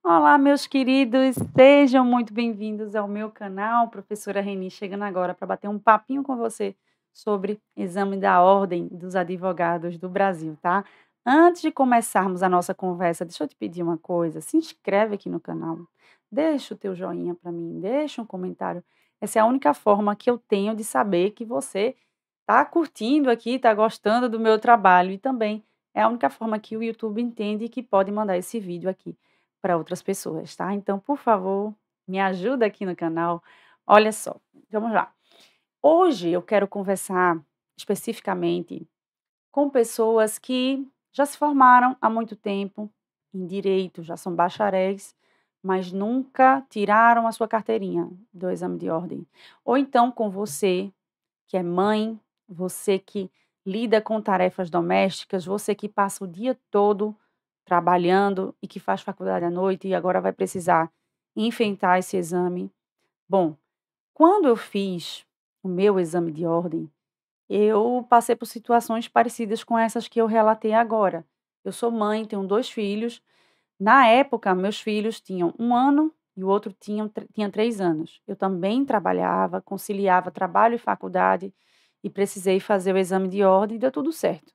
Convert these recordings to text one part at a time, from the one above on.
Olá, meus queridos, sejam muito bem-vindos ao meu canal, professora Reni, chegando agora para bater um papinho com você sobre exame da Ordem dos Advogados do Brasil, tá? Antes de começarmos a nossa conversa, deixa eu te pedir uma coisa, se inscreve aqui no canal, deixa o teu joinha para mim, deixa um comentário. Essa é a única forma que eu tenho de saber que você está curtindo aqui, está gostando do meu trabalho e também é a única forma que o YouTube entende que pode mandar esse vídeo aqui para outras pessoas, tá? Então, por favor, me ajuda aqui no canal. Olha só, vamos lá. Hoje eu quero conversar especificamente com pessoas que já se formaram há muito tempo em direito, já são bacharéis, mas nunca tiraram a sua carteirinha do exame de ordem. Ou então com você, que é mãe, você que lida com tarefas domésticas, você que passa o dia todo trabalhando e que faz faculdade à noite e agora vai precisar enfrentar esse exame. Bom, quando eu fiz o meu exame de ordem, eu passei por situações parecidas com essas que eu relatei agora. Eu sou mãe, tenho 2 filhos. Na época, meus filhos tinham 1 ano e o outro tinha 3 anos. Eu também trabalhava, conciliava trabalho e faculdade e precisei fazer o exame de ordem e deu tudo certo.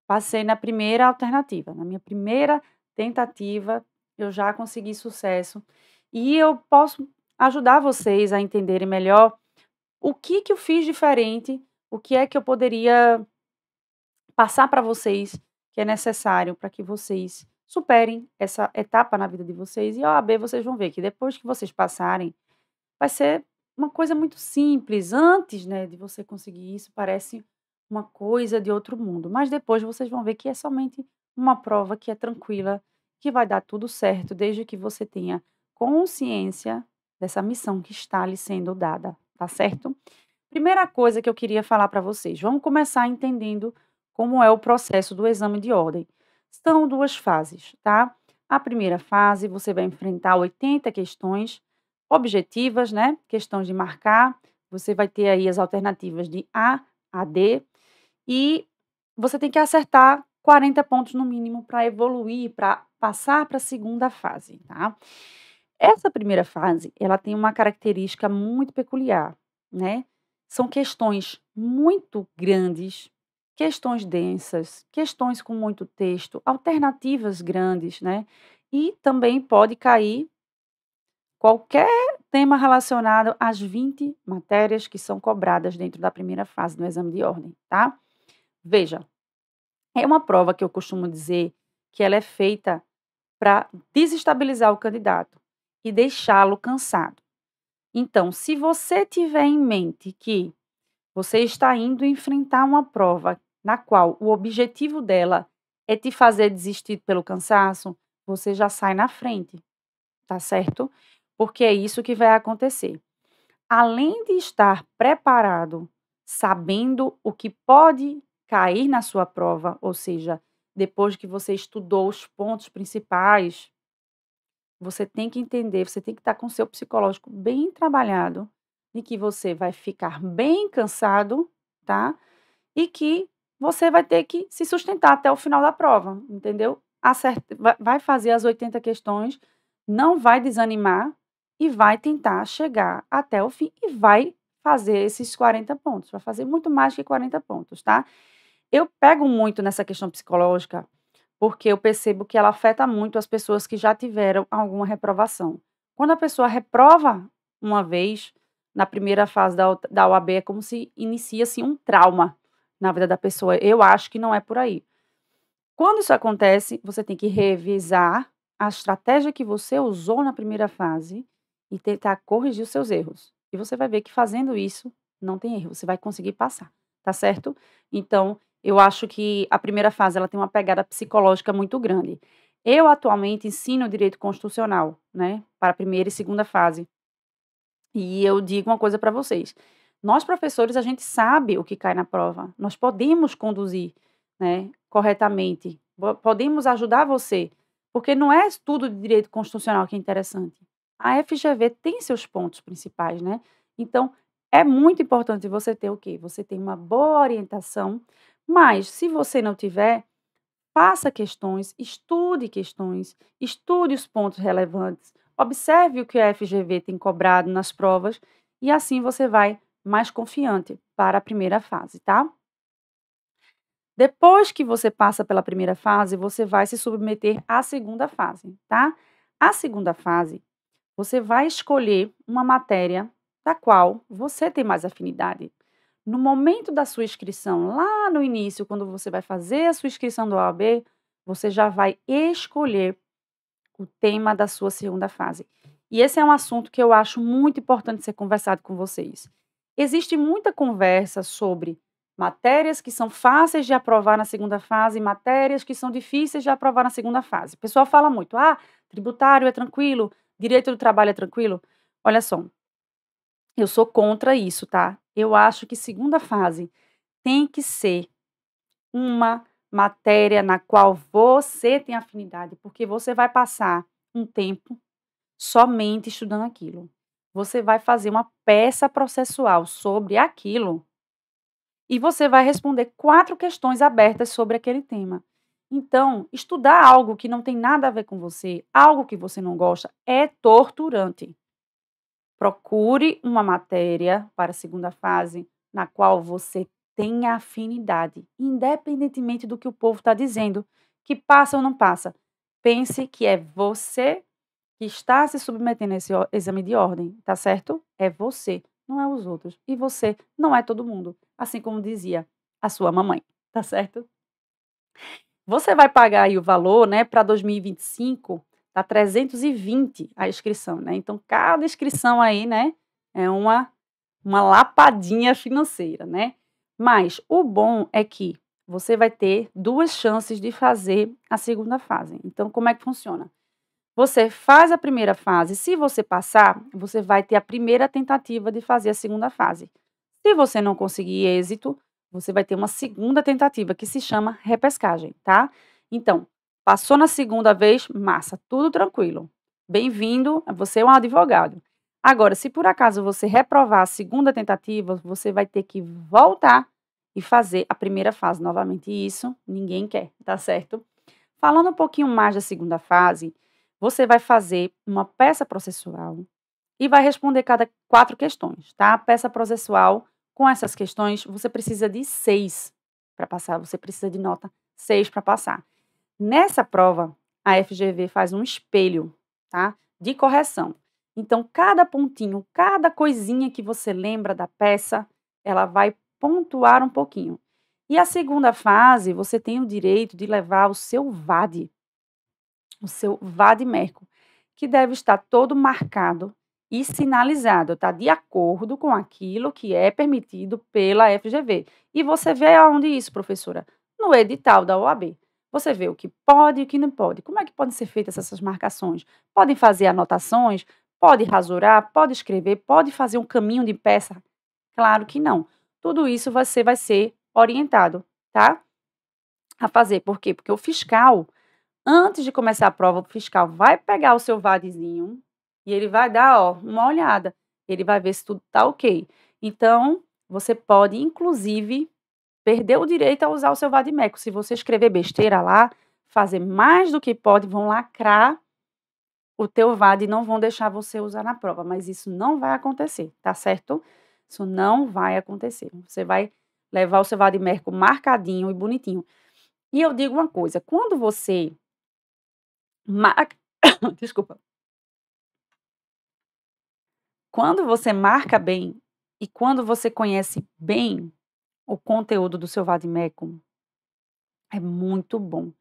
Passei na primeira alternativa, na minha primeira tentativa, eu já consegui sucesso e eu posso ajudar vocês a entenderem melhor o que que eu fiz diferente, o que é que eu poderia passar para vocês que é necessário para que vocês superem essa etapa na vida de vocês e a OAB vocês vão ver que depois que vocês passarem, vai ser uma coisa muito simples. Antes, né, de você conseguir isso, parece uma coisa de outro mundo, mas depois vocês vão ver que é somente uma prova que é tranquila, que vai dar tudo certo, desde que você tenha consciência dessa missão que está lhe sendo dada, tá certo? Primeira coisa que eu queria falar para vocês, vamos começar entendendo como é o processo do exame de ordem. São 2 fases, tá? A primeira fase, você vai enfrentar 80 questões objetivas, né? Questões de marcar. Você vai ter aí as alternativas de A a D e você tem que acertar 40 pontos no mínimo para evoluir, para passar para a segunda fase, tá? Essa primeira fase, ela tem uma característica muito peculiar, né? São questões muito grandes, questões densas, questões com muito texto, alternativas grandes, né? E também pode cair qualquer tema relacionado às 20 matérias que são cobradas dentro da primeira fase do exame de ordem, tá? Veja, é uma prova que eu costumo dizer que ela é feita para desestabilizar o candidato e deixá-lo cansado. Então, se você tiver em mente que você está indo enfrentar uma prova na qual o objetivo dela é te fazer desistir pelo cansaço, você já sai na frente, tá certo? Porque é isso que vai acontecer. Além de estar preparado, sabendo o que pode cair na sua prova, ou seja, depois que você estudou os pontos principais, você tem que entender, você tem que estar com o seu psicológico bem trabalhado, e que você vai ficar bem cansado, tá? E que você vai ter que se sustentar até o final da prova, entendeu? Vai fazer as 80 questões, não vai desanimar e vai tentar chegar até o fim e vai fazer esses 40 pontos, vai fazer muito mais que 40 pontos, tá? Eu pego muito nessa questão psicológica porque eu percebo que ela afeta muito as pessoas que já tiveram alguma reprovação. Quando a pessoa reprova uma vez, na primeira fase da OAB, é como se inicia-se um trauma na vida da pessoa. Eu acho que não é por aí. Quando isso acontece, você tem que revisar a estratégia que você usou na primeira fase e tentar corrigir os seus erros. E você vai ver que fazendo isso, não tem erro, você vai conseguir passar, tá certo? Então, eu acho que a primeira fase ela tem uma pegada psicológica muito grande. Eu atualmente ensino direito constitucional, né, para a primeira e segunda fase. E eu digo uma coisa para vocês. Nós, professores, a gente sabe o que cai na prova. Nós podemos conduzir, né, corretamente. Podemos ajudar você. Porque não é tudo de direito constitucional que é interessante. A FGV tem seus pontos principais, né? Então, é muito importante você ter o quê? Você tem uma boa orientação, mas se você não tiver, faça questões, estude os pontos relevantes, observe o que a FGV tem cobrado nas provas e assim você vai mais confiante para a primeira fase, tá? Depois que você passa pela primeira fase, você vai se submeter à segunda fase, tá? A segunda fase, você vai escolher uma matéria da qual você tem mais afinidade. No momento da sua inscrição, lá no início, quando você vai fazer a sua inscrição do OAB, você já vai escolher o tema da sua segunda fase. E esse é um assunto que eu acho muito importante ser conversado com vocês. Existe muita conversa sobre matérias que são fáceis de aprovar na segunda fase e matérias que são difíceis de aprovar na segunda fase. O pessoal fala muito, tributário é tranquilo, direito do trabalho é tranquilo. Olha só, eu sou contra isso, tá? Eu acho que segunda fase tem que ser uma matéria na qual você tem afinidade, porque você vai passar um tempo somente estudando aquilo. Você vai fazer uma peça processual sobre aquilo e você vai responder 4 questões abertas sobre aquele tema. Então, estudar algo que não tem nada a ver com você, algo que você não gosta, é torturante. Procure uma matéria para a segunda fase na qual você tenha afinidade, independentemente do que o povo está dizendo, que passa ou não passa. Pense que é você que está se submetendo a esse exame de ordem, tá certo? É você, não é os outros. E você não é todo mundo, assim como dizia a sua mamãe, tá certo? Você vai pagar aí o valor, né, para 2025, tá 320 a inscrição, né? Então, cada inscrição aí, né, é uma lapadinha financeira, né? Mas o bom é que você vai ter 2 chances de fazer a segunda fase. Então, como é que funciona? Você faz a primeira fase, se você passar, você vai ter a primeira tentativa de fazer a segunda fase. Se você não conseguir êxito, você vai ter uma segunda tentativa, que se chama repescagem, tá? Então, passou na segunda vez, massa, tudo tranquilo. Bem-vindo, você é um advogado. Agora, se por acaso você reprovar a segunda tentativa, você vai ter que voltar e fazer a primeira fase novamente. E isso ninguém quer, tá certo? Falando um pouquinho mais da segunda fase, você vai fazer uma peça processual e vai responder cada 4 questões, tá? A peça processual, com essas questões, você precisa de 6 para passar, você precisa de nota 6 para passar. Nessa prova, a FGV faz um espelho, tá? De correção. Então, cada pontinho, cada coisinha que você lembra da peça, ela vai pontuar um pouquinho. E a segunda fase, você tem o direito de levar o seu vade-mecum, que deve estar todo marcado e sinalizado, tá? De acordo com aquilo que é permitido pela FGV. E você vê aonde isso, professora? No edital da OAB. Você vê o que pode e o que não pode. Como é que podem ser feitas essas marcações? Podem fazer anotações? Pode rasurar? Pode escrever? Pode fazer um caminho de peça? Claro que não. Tudo isso você vai ser orientado, tá? A fazer. Por quê? Porque o fiscal, antes de começar a prova, o fiscal vai pegar o seu vadezinho e ele vai dar, ó, uma olhada. Ele vai ver se tudo tá ok. Então, você pode, inclusive, perder o direito a usar o seu vade-mecum. Se você escrever besteira lá, fazer mais do que pode, vão lacrar o teu VAD e não vão deixar você usar na prova. Mas isso não vai acontecer, tá certo? Isso não vai acontecer. Você vai levar o seu vade-mecum marcadinho e bonitinho. E eu digo uma coisa, quando você marca, desculpa. Quando você marca bem e quando você conhece bem o conteúdo do seu vade-mecum, é muito bom.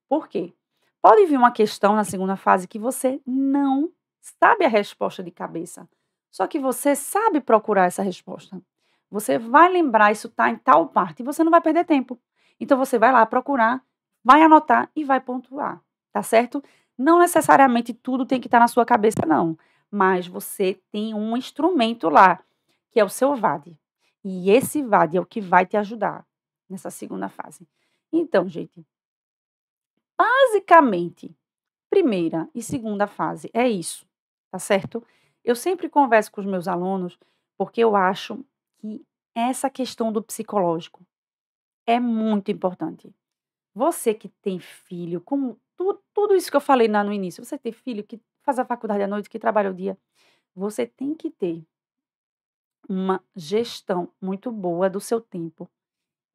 Por quê? Pode vir uma questão na segunda fase que você não sabe a resposta de cabeça, só que você sabe procurar essa resposta. Você vai lembrar, isso está em tal parte, e você não vai perder tempo. Então, você vai lá procurar, vai anotar e vai pontuar, tá certo? Não necessariamente tudo tem que estar na sua cabeça, não. Mas você tem um instrumento lá, que é o seu VAD. E esse VAD é o que vai te ajudar nessa segunda fase. Então, gente, basicamente, primeira e segunda fase é isso, tá certo? Eu sempre converso com os meus alunos porque eu acho que essa questão do psicológico é muito importante. Você que tem filho, como tudo isso que eu falei lá no início, você tem filho que faz a faculdade à noite, que trabalha o dia, você tem que ter uma gestão muito boa do seu tempo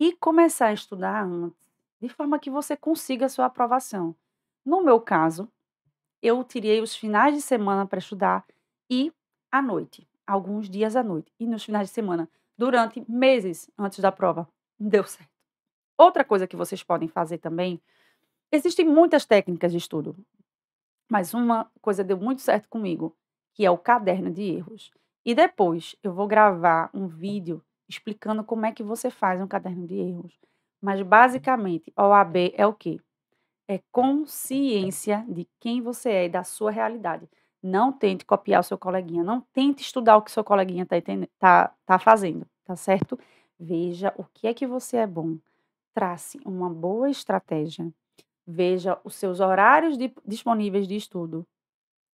e começar a estudar antes, de forma que você consiga a sua aprovação. No meu caso, eu tirei os finais de semana para estudar e à noite, alguns dias à noite. E nos finais de semana, durante meses antes da prova, deu certo. Outra coisa que vocês podem fazer também, existem muitas técnicas de estudo, mas uma coisa deu muito certo comigo, que é o caderno de erros. E depois eu vou gravar um vídeo explicando como é que você faz um caderno de erros. Mas basicamente, OAB é o quê? É consciência de quem você é e da sua realidade. Não tente copiar o seu coleguinha, não tente estudar o que seu coleguinha tá fazendo, tá certo? Veja o que é que você é bom, trace uma boa estratégia, veja os seus horários disponíveis de estudo.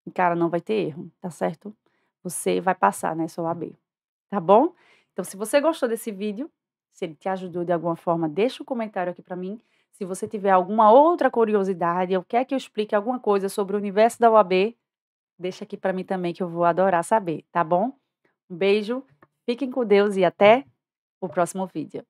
E cara, não vai ter erro, tá certo? Você vai passar nessa OAB, tá bom? Então, se você gostou desse vídeo, se ele te ajudou de alguma forma, deixa um comentário aqui para mim. Se você tiver alguma outra curiosidade, ou quer que eu explique alguma coisa sobre o universo da OAB, deixa aqui para mim também que eu vou adorar saber, tá bom? Um beijo, fiquem com Deus e até o próximo vídeo.